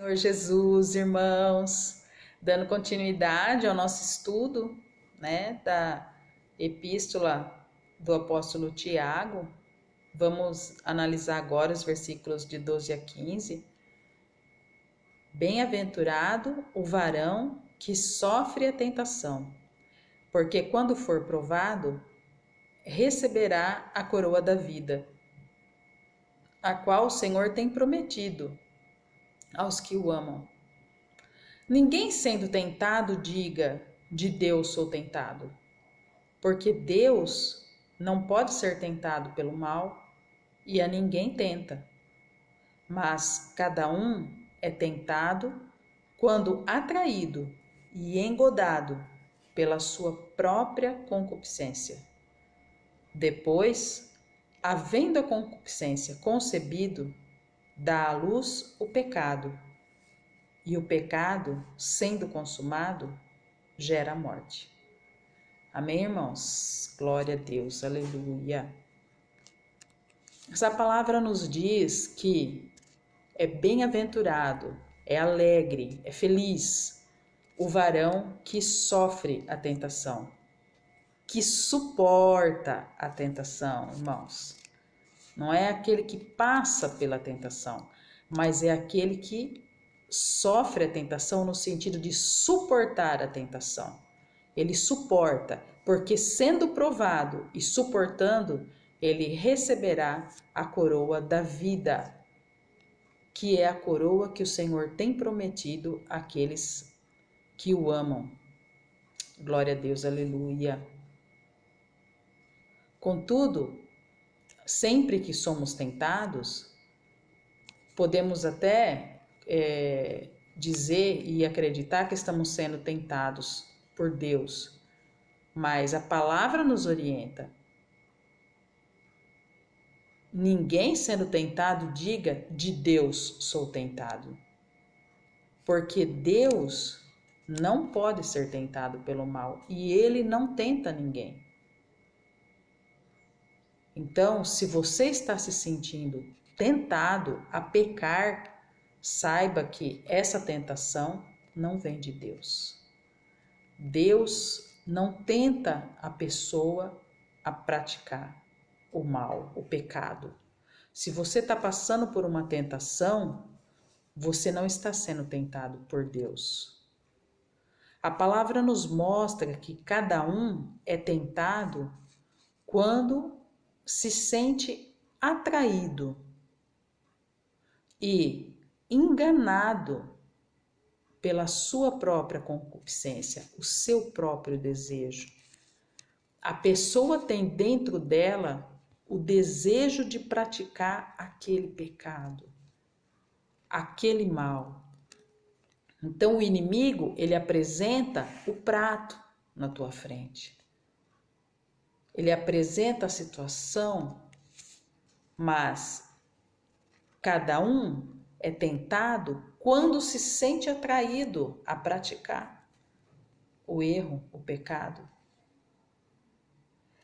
Senhor Jesus, irmãos, dando continuidade ao nosso estudo, né, da epístola do apóstolo Tiago. Vamos analisar agora os versículos de 12 a 15. Bem-aventurado o varão que sofre a tentação, porque quando for provado, receberá a coroa da vida, a qual o Senhor tem prometido aos que o amam. Ninguém sendo tentado diga, de Deus sou tentado, porque Deus não pode ser tentado pelo mal e a ninguém tenta. Mas cada um é tentado quando atraído e engodado pela sua própria concupiscência. Depois, havendo a concupiscência concebido, dá à luz o pecado. E o pecado, sendo consumado, gera a morte. Amém, irmãos? Glória a Deus, aleluia. Essa palavra nos diz que é bem-aventurado, é alegre, é feliz o varão que sofre a tentação, que suporta a tentação, irmãos. Não é aquele que passa pela tentação, mas é aquele que sofre a tentação no sentido de suportar a tentação. Ele suporta, porque sendo provado e suportando, ele receberá a coroa da vida, que é a coroa que o Senhor tem prometido àqueles que o amam. Glória a Deus, aleluia. Contudo, sempre que somos tentados, podemos até dizer e acreditar que estamos sendo tentados por Deus, mas a palavra nos orienta. Ninguém sendo tentado diga, de Deus sou tentado, porque Deus não pode ser tentado pelo mal e Ele não tenta ninguém. Então, se você está se sentindo tentado a pecar, saiba que essa tentação não vem de Deus. Deus não tenta a pessoa a praticar o mal, o pecado. Se você está passando por uma tentação, você não está sendo tentado por Deus. A palavra nos mostra que cada um é tentado quando se sente atraído e enganado pela sua própria concupiscência, o seu próprio desejo. A pessoa tem dentro dela o desejo de praticar aquele pecado, aquele mal. Então o inimigo, ele apresenta o prato na tua frente. Ele apresenta a situação, mas cada um é tentado quando se sente atraído a praticar o erro, o pecado.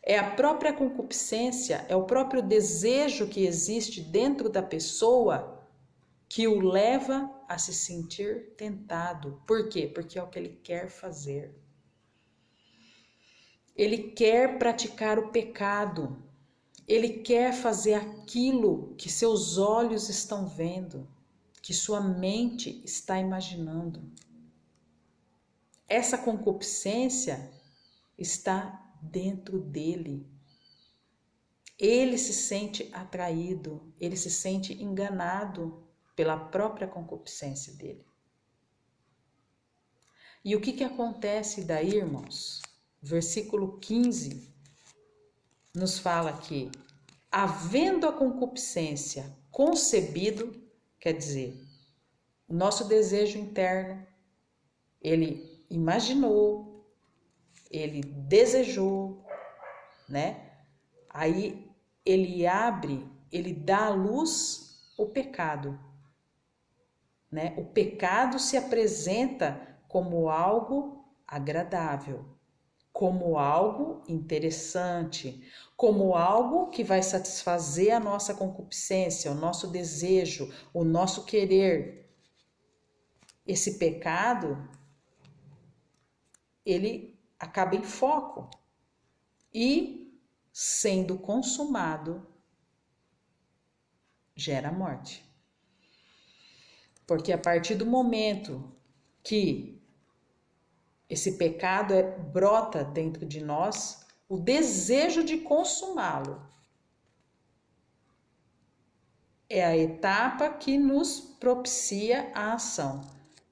É a própria concupiscência, é o próprio desejo que existe dentro da pessoa que o leva a se sentir tentado. Por quê? Porque é o que ele quer fazer. Ele quer praticar o pecado. Ele quer fazer aquilo que seus olhos estão vendo, que sua mente está imaginando. Essa concupiscência está dentro dele. Ele se sente atraído, ele se sente enganado pela própria concupiscência dele. E o que acontece daí, irmãos? Versículo 15 nos fala que, havendo a concupiscência concebido, quer dizer, o nosso desejo interno, ele imaginou, ele desejou, né? Aí ele abre, ele dá à luz o pecado, né? O pecado se apresenta como algo agradável, como algo interessante, como algo que vai satisfazer a nossa concupiscência, o nosso desejo, o nosso querer. esse pecado, ele acaba em foco e, sendo consumado, gera morte. Porque a partir do momento que esse pecado brota dentro de nós, o desejo de consumá-lo é a etapa que nos propicia a ação.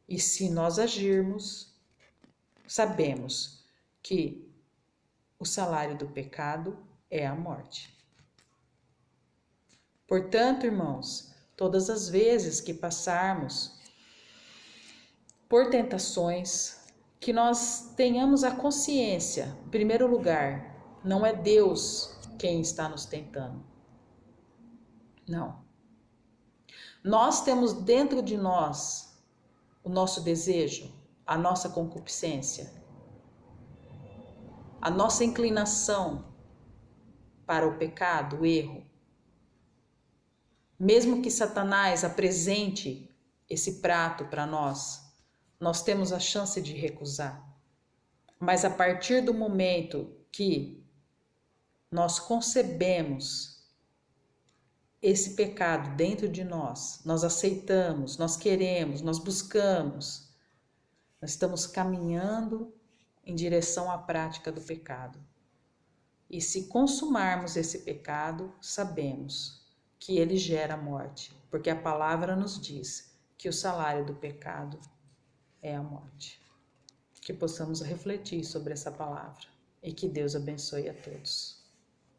E se nós agirmos, sabemos que o salário do pecado é a morte. Portanto, irmãos, todas as vezes que passarmos por tentações, que nós tenhamos a consciência, em primeiro lugar, não é Deus quem está nos tentando. Não. Nós temos dentro de nós o nosso desejo, a nossa concupiscência, a nossa inclinação para o pecado, o erro. Mesmo que Satanás apresente esse prato para nós, nós temos a chance de recusar. Mas a partir do momento que nós concebemos esse pecado dentro de nós, nós aceitamos, nós queremos, nós buscamos, nós estamos caminhando em direção à prática do pecado. E se consumarmos esse pecado, sabemos que ele gera morte, porque a palavra nos diz que o salário do pecado é a morte. Que possamos refletir sobre essa palavra e que Deus abençoe a todos.